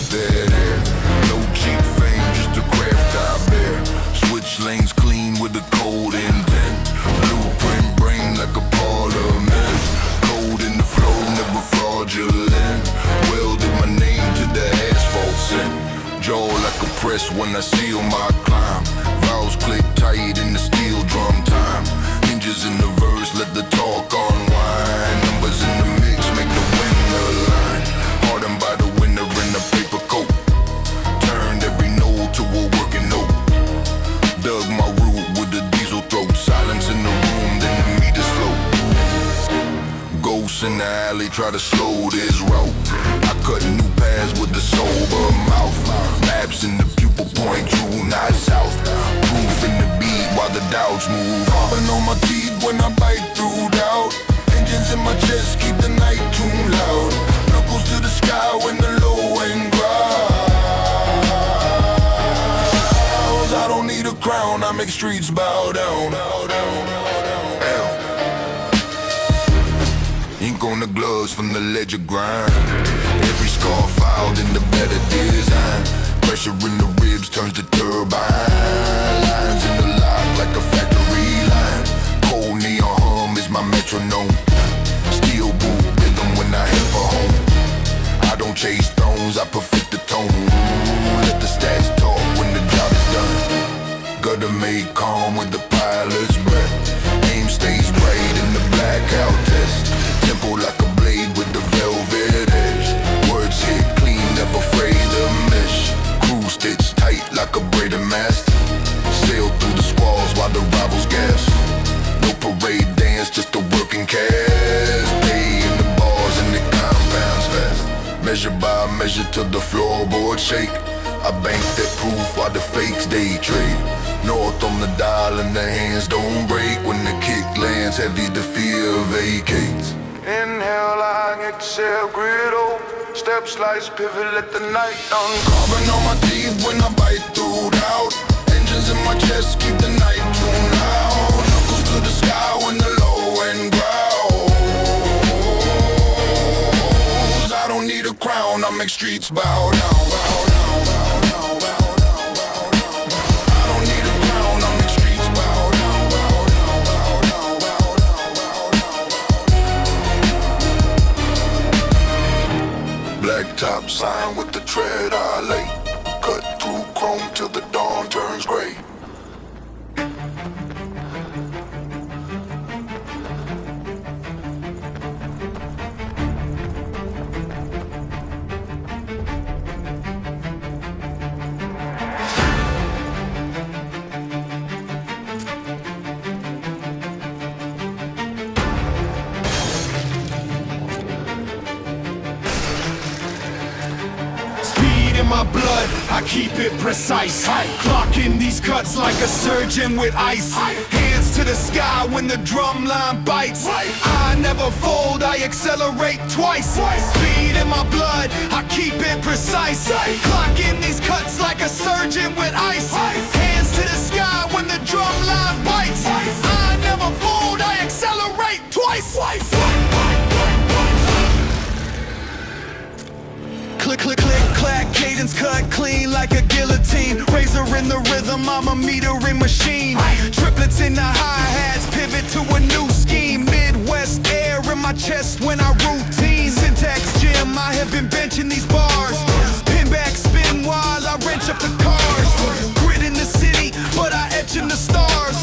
dead air. No cheap fame, just a craft I bear. Switch lanes clean with a cold intent. Blueprint brain like a parliament. Code in the flow, never fraudulent. Welded my name to the asphalt scent. Jaw like a press when I seal my climb. Vowels click tight in the steel drum time. Hinges in the verse, let the talk unwind. Numbers in the mix, make the winner line. Hardened by the winner in the paper coat. Turned every note to a working note. Dug my root with the diesel throat. Silence in the room, then the meters float. Ghosts in the alley try to slow this route. I cut new paths with the sober mouth. Maps in the pupil point, true, not south. Proof in the beat while the doubts move. Carbon on my teeth when I bite through doubt. Engines in my chest keep the night too loud. Knuckles to the sky when the low end growls. I don't need a crown, I make streets bow down. Ink on the gloves from the ledger grind. Every scar filed in the better design. Pressure in the ribs turns to turbine. Lines in the lock like a factory line. Cold neon hum is my metronome. Steel boot rhythm when I head for home. I don't chase thrones, I perfect the tone. Let the stats talk when the job is done. Gutter made calm with the pilot's breath. Aim stays bright in the blackout test. Tempo like a blade with the velvet edge. Words hit clean, never afraid to mesh. Crew stitch tight like a braided mast. Sail through the squalls while the rivals gas. No parade dance, just a working cast. Day in the bars and the compounds fast. Measure by measure till the floorboard shake. I bank that proof while the fakes day trade. North on the dial and the hands don't break. When the kick lands heavy, the fear vacates. Inhale, I exhale, grid over. Step, slice, pivot, let the night down. Carbon on my teeth when I bite through doubt. Engines in my chest keep the night too loud. Knuckles to the sky when the low end growls. I don't need a crown, I make streets bow down. I don't need a crown, I make streets bow down. Black top sign with the tread I lay. Cut through chrome till the dawn turns gray. My blood, I keep it precise. Clocking these cuts like a surgeon with ice. Hands to the sky when the drum line bites. I never fold, I accelerate twice. Speed in my blood, I keep it precise. Clocking these cuts like a surgeon with ice. Hands to the sky when the drum line bites. I never fold, I accelerate twice. Click, click, click, clack, cadence cut clean like a guillotine. Razor in the rhythm, I'm a metering machine. Triplets in the hi-hats, pivot to a new scheme. Midwest air in my chest when I routine. Syntax gym, I have been benching these bars. Pin back, spin while I wrench up the cars. Grit in the city, but I etch in the stars.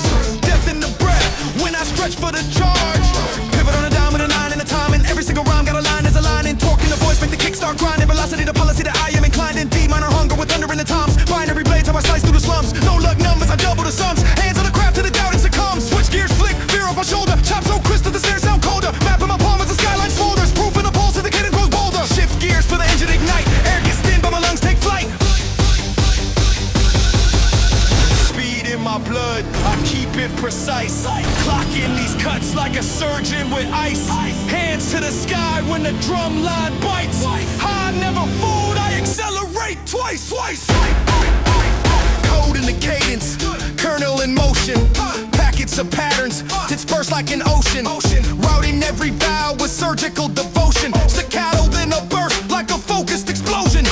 Death in the breath when I stretch for the charge. Pivot on a dime with a 9 and a time, and every single rhyme got a line as a line. And torque in the voice, make the kick start grinding. Velocity, the policy that I am inclined in. D minor hunger with thunder in the toms. Binary blades, how I slice through the slums. No luck numbers, I double the sums. Hands on the craft to the doubt it succumbs. Switch gears, flick, fear off my shoulder. Chop so crystal, the stairs sound colder. Map in my palm as the skyline smolders. Proof in the pulse as the cadence grows bolder. Shift gears for the engine ignite. Air gets thin, but my lungs take flight. Speed in my blood, I keep it precise. Clocking these cuts like a surgeon with ice. Hands to the sky when the drum line bites. I never fold, I accelerate twice. Code in the cadence, kernel in motion. Packets of patterns, dispersed like an ocean. Routing every vowel with surgical devotion. Staccato then a burst like a focused explosion.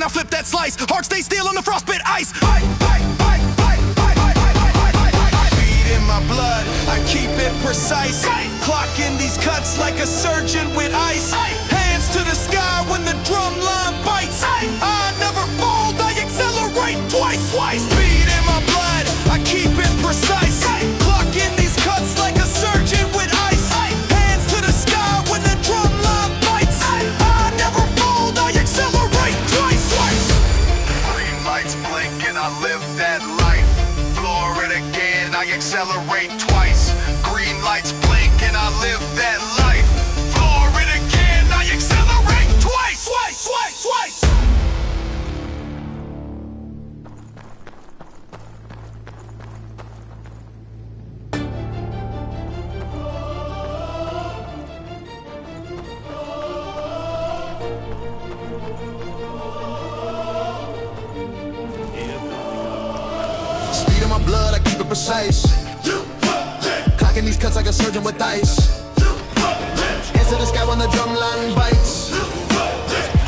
I flip that slice. Heart stay still on the frostbit ice. Beat in my blood, I keep it precise. Clocking these cuts like a surgeon with ice. Hands to the sky when the drum line bites. I never fold, I accelerate twice. Beat in my blood, I keep it precise. Clocking these cuts like a surgeon with ice. Hands to the sky when the drum line bites. I never fold, I accelerate twice. Green lights blink and I live that life. Floor it again, I accelerate twice. Green lights blink and I live that life. Floor it again, I accelerate twice. Speed in my blood, I keep it precise. Clocking these cuts like a surgeon with ice. Hands to the sky when the drum line bites.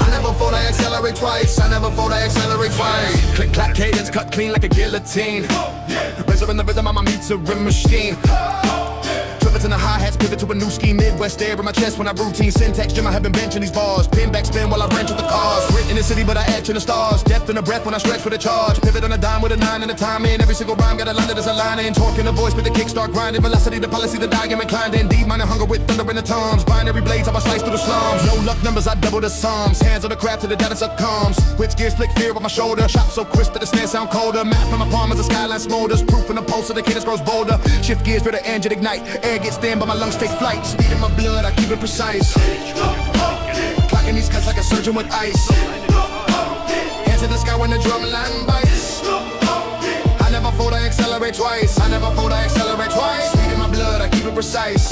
I never fold, I accelerate twice. I never fold, I accelerate twice. Click, clack, cadence, cut clean like a guillotine. Razor in the rhythm, I'm a metering machine. Triplets in the hi-hats, pivot to a new scheme. Midwest air in my chest when I routine. Syntax gym, I have been benching these bars. Pin back spin while I wrench with the cars. Grit in the city, but I add to the stars. Depth in the breath when I stretch for the charge. Pivot on a dime with a 9 and a time in. Every single rhyme got a line that is aligning. Torque in the voice with the kick start grinding. Velocity, the policy, the diamond inclined in. Deep minor hunger with thunder in the toms. Binary blades, how I slice through the slums. No luck numbers, I double the sums. Hands on the craft till the data succumbs. Switch gears, flick fear on my shoulder. Chop so crisp that the snare sound colder. Map on my palm as the skyline smolders. Proof in the pulse of the cadence grows bolder. Shift gears for the engine ignite. Air gets thin, but my lungs take flight. Speed in my blood, I keep it precise. Clocking these cuts like a surgeon with ice. Hands to the sky when the drum line bites. I never fold, I accelerate twice. I never fold, I accelerate twice. Speed in my blood, I keep it precise.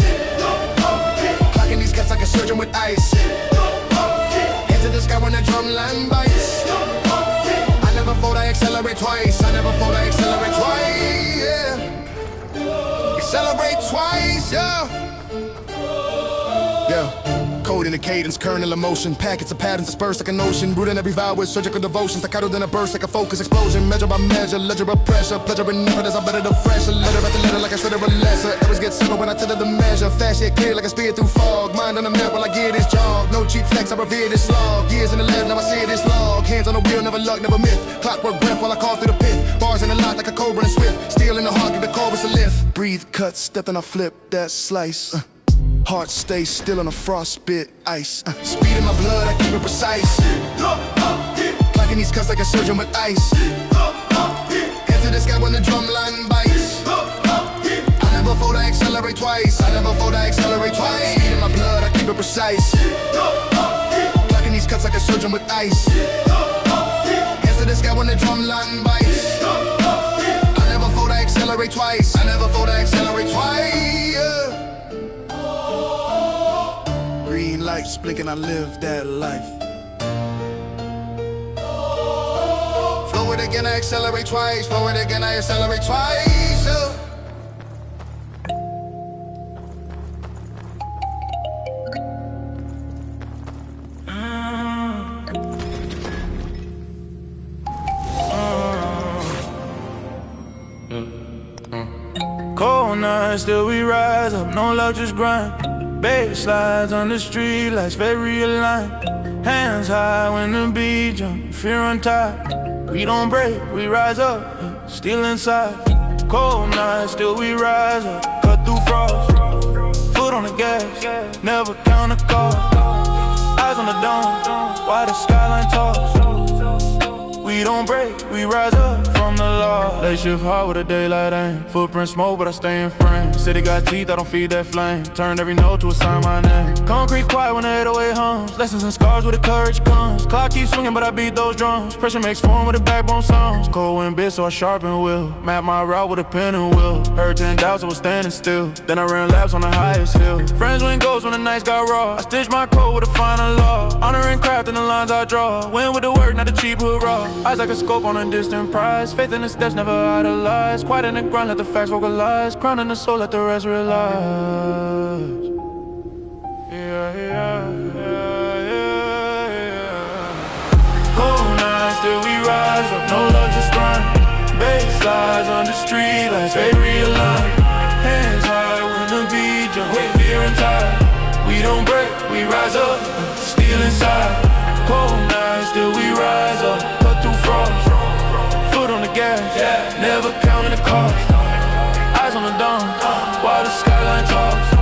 Clocking these cuts like a surgeon with ice. Hands to the sky when the drum line bites. I never fold, I accelerate twice. I never fold, I accelerate twice. Yeah. Accelerate twice, yeah. Code in the cadence, kernel emotion. Packets of patterns dispersed like an ocean. Rooted in every vow with surgical devotion. Staccato in a burst like a focus explosion. Measure by measure, ledger of pressure. Pleasure and effort as I better the fresher. Letter after letter like I shredder a lesser. Errors get simple when I tell her the measure. Fast yet clear like a spear through fog. Mind on the map while I get this jog. No cheap flex, I revere this log. Years in the lab, now I see this log. Hands on the wheel, never luck, never myth. Clockwork breath while I call through the pit. Bars in the lock like a cobra and swift. Steel in the heart, give the chorus a lift. Breathe, cut, step, and I flip that slice. Heart stay still on a frostbit ice. Speed in my blood, I keep it precise. Clocking these cuts like a surgeon with ice. Hands to the sky when the drum line bites. I never fold, I accelerate twice. I never fold, I accelerate twice. Speed in my blood, I keep it precise. Clocking these cuts like a surgeon with ice. Hands to the sky when the drum line bites. I never fold, I accelerate twice. I never fold, I accelerate twice. Yeah. Green lights blinking, I live that life. Forward again, I accelerate twice. Forward again, I accelerate twice. Cold nights, still we rise up, no luck, just grind. Babe slides on the street lights, very aligned. Hands high when the beat jump, fear untied. We don't break, we rise up, still inside. Cold nights, still we rise up, cut through frost. Foot on the gas, never count a call. Eyes on the dome, while the skyline talks. We don't break, we rise up from the law. They shift hard with a daylight aim. Footprint smoke, but I stay in frame. City got teeth, I don't feed that flame. Turn every note to a sign my name. Concrete quiet when the 808 hums. Lessons and scars where the courage comes. Clock keeps swinging, but I beat those drums. Pressure makes form with the backbone sounds. Cold wind bit, so I sharpen will. Map my route with a pen and wheel. Heard 10 doubts, I was standing still. Then I ran laps on the highest hill. Friends win goals when the nights got raw. I stitched my code with a final law. Honoring craft in the lines I draw. Win with the work, not the cheap hoorah. Eyes like a scope on a distant prize. Faith in the steps, never idolize. Quiet in the grind, let the facts vocalize. Crown in the soul, let the rest realize. Yeah, yeah, yeah, yeah, yeah. Cold night. on the street, lights they realign. Hands high when the beat jump, with fear and tide. We don't break, we rise up, steel inside. Cold nights, still we rise up, cut through frost. Foot on the gas, never counting the cost. Eyes on the dawn, while the skyline talks.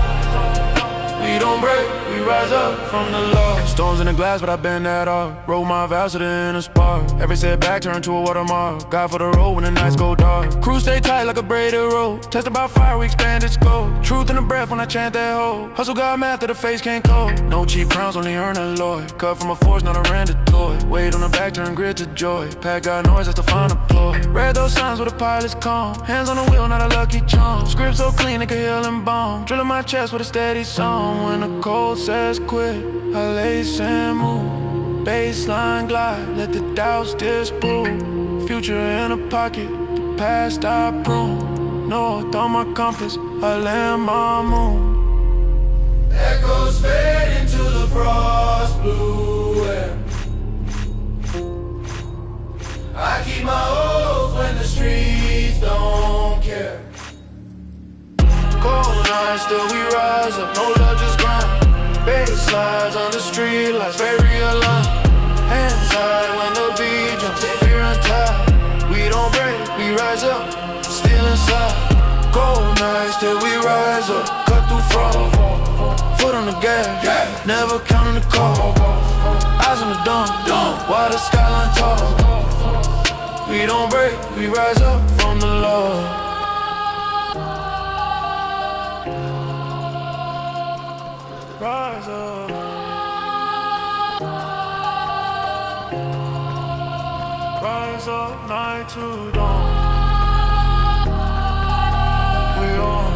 We don't break, we rise up from the low. Storms in the glass, but I bend that off. Roll my vows to the inner spark. Every setback turn to a watermark. God for the road when the nights go dark. Crew stay tight like a braided rope. Tested by fire, we expand its scope. Truth in the breath when I chant that hope. Hustle got math that the face can't cope. No cheap crowns, only earn a Lloyd. Cut from a force, not a rented toy. Weight on the back, turn grit to joy. Pack got noise, that's the final ploy. Read those signs where the pilot's calm. Hands on the wheel, not a lucky charm. Script so clean, it can heal and bomb. Drilling my chest with a steady song. When the cold says quit, I lace and move. Baseline glide, let the doubts disprove. Future in a pocket, the past I prune. North on my compass, I land my moon. Echoes fade into the frost blue air. I keep my oath when the streets don't care. Cold nights, still we rise up, no love, just grind. Bass slides on the street, lights very aligned. Hands high when the beat jumps, fear and tide. We don't break, we rise up, still inside. Cold nights till we rise up, cut through frost. Foot on the gas, never counting the cost. Eyes on the dawn, while the skyline tall. We don't break, we rise up from the low. Rise up. Rise up, night to dawn. We're on.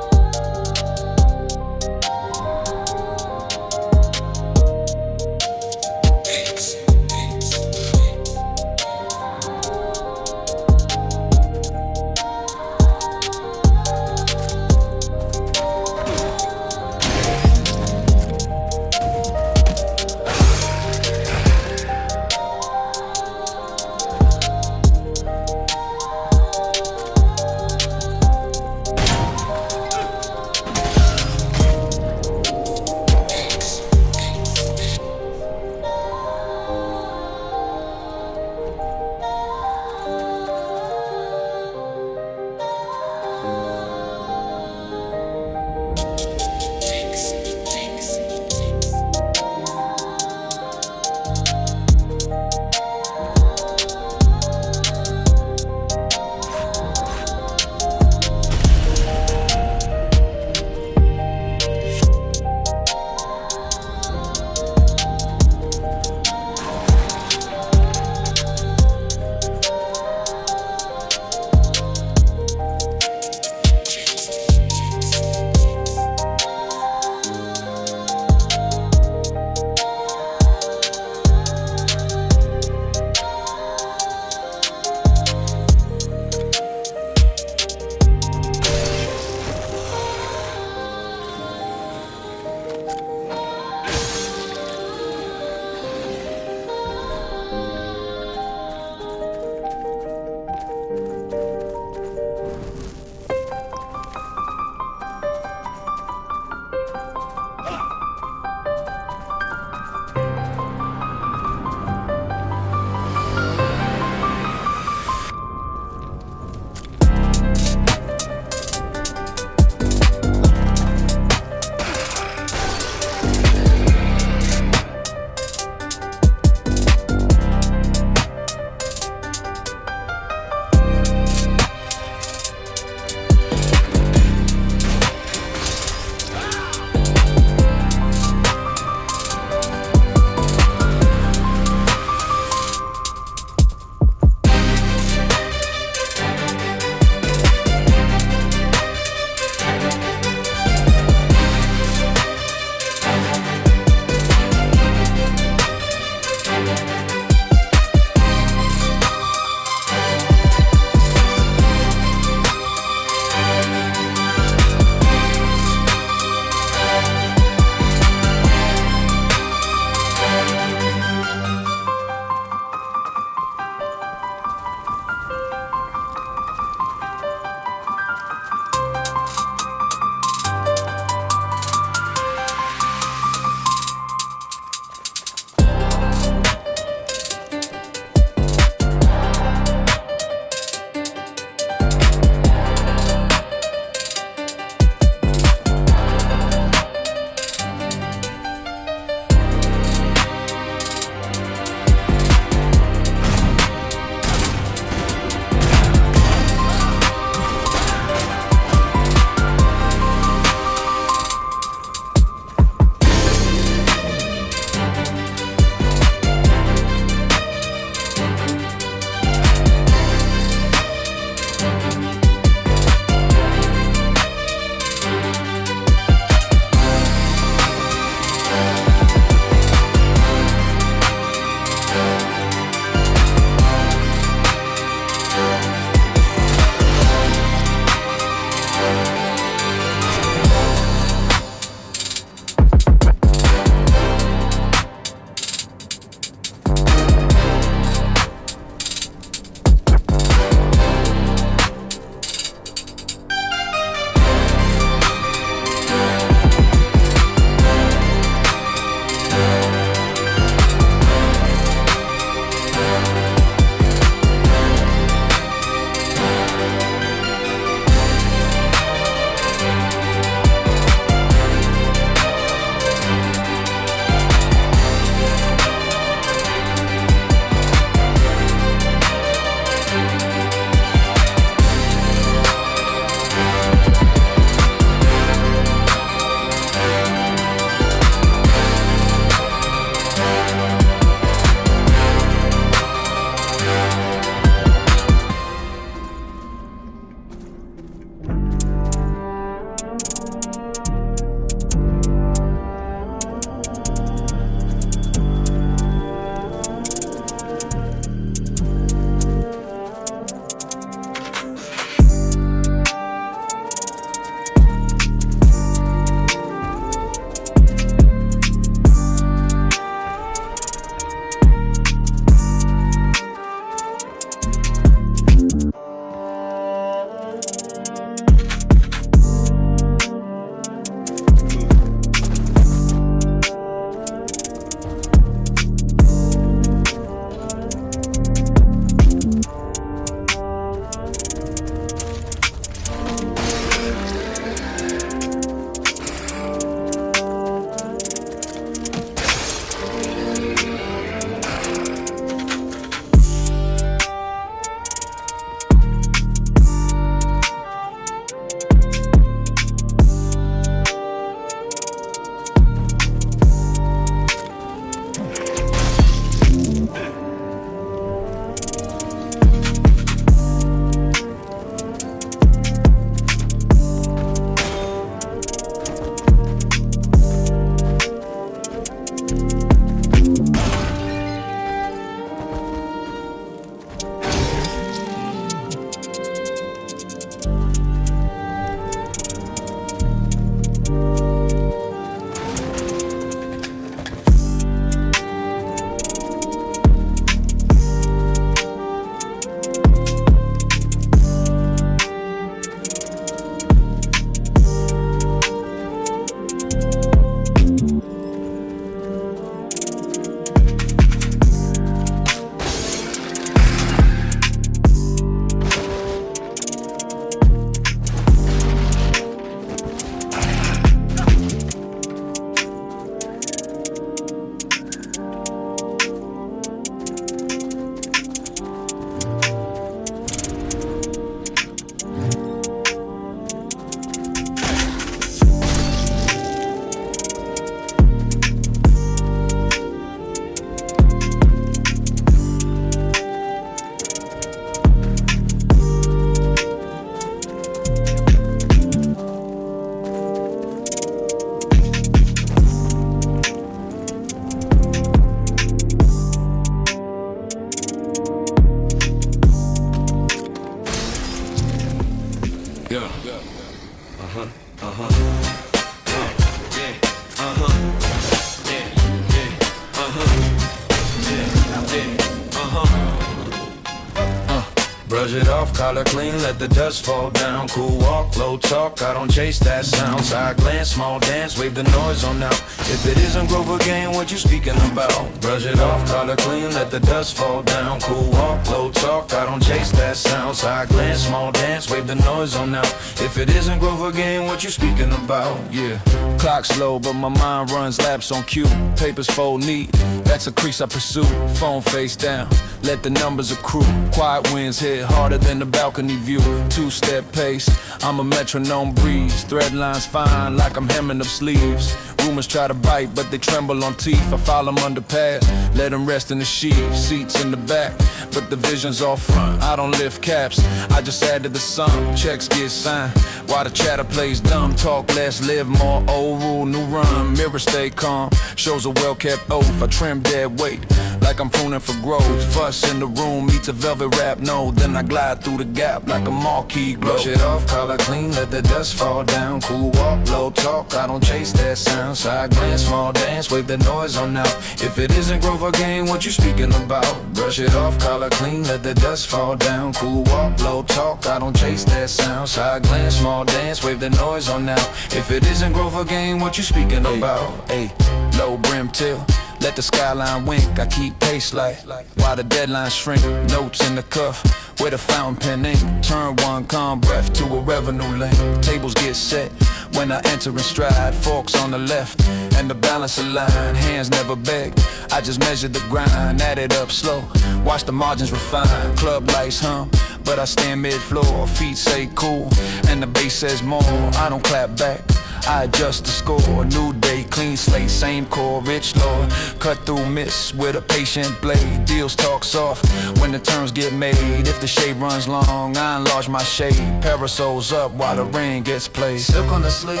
Brush it off, collar clean, let the dust fall down. Cool walk, low talk, I don't chase that sound. Side glance, small dance, wave the noise on out. If it isn't Grover game, what you speaking about? Brush it off, collar clean, let the dust fall down. Cool walk, low talk, I don't chase that sound. Side glance, small dance, wave the noise on out. If it isn't Grover game, what you speaking about? Yeah. Clock slow, but my mind runs laps on cue. Papers fold neat, that's a crease I pursue. Phone face down, let the numbers accrue. Quiet winds hit harder than the balcony view. Two-step pace, I'm a metronome breeze. Thread lines fine like I'm hemming up sleeves. Rumors try to bite, but they tremble on teeth. I file them under pads, let them rest in the sheath. Seats in the back, but the vision's all front. I don't lift caps, I just add to the sum. Checks get signed, while the chatter plays dumb. Talk less, live more, old rule, new run. Mirror stay calm, shows a well-kept oath. I trim dead weight, like I'm pruning for growth. Fuss in the room, meets a velvet wrap, no. Then I glide through the gap like a marquee glow. Brush it off, collar clean, let the dust fall down. Cool walk, low talk, I don't chase that sound. Side glance, small dance, wave the noise on out. If it isn't Grover game, what you speaking about? Brush it off, collar clean, let the dust fall down. Cool walk, low talk, I don't chase that sound. Side glance, small dance, wave the noise on out. If it isn't Grover game, what you speaking about? Hey, low brim till, let the skyline wink, I keep pace like while the deadline shrink. Notes in the cuff, where the fountain pen ink. Turn one calm breath to a revenue link. Tables get set when I enter in stride. Forks on the left and the balance align. Hands never beg, I just measure the grind. Add it up slow, watch the margins refine. Club lights hum, but I stand mid-floor. Feet say cool, and the bass says more. I don't clap back, I adjust the score. New day, clean slate, same core, rich lord. Cut through miss with a patient blade. Deals talk soft when the terms get made. If the shade runs long, I enlarge my shade. Parasols up while the rain gets played. Silk on the sleeve,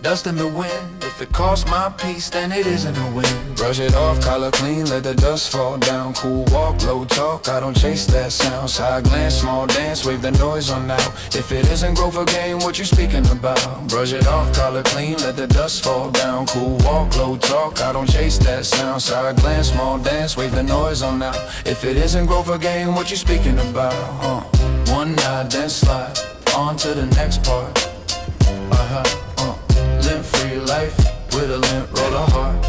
dust in the wind. If it costs my peace, then it isn't a win. Brush it off, collar clean, let the dust fall down. Cool walk, low talk, I don't chase that sound. Side glance, small dance, wave the noise on out. If it isn't Grover game, what you speaking about? Brush it off, collar clean, let the dust fall down. Cool walk, low talk, I don't chase that sound. Side glance, small dance, wave the noise on out. If it isn't Grover game, what you speaking about? One nod, then slide on to the next part. Limp free life with a limp roller heart.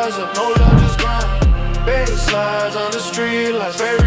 rise up, no love, just grind. Bass slides on the street lights, very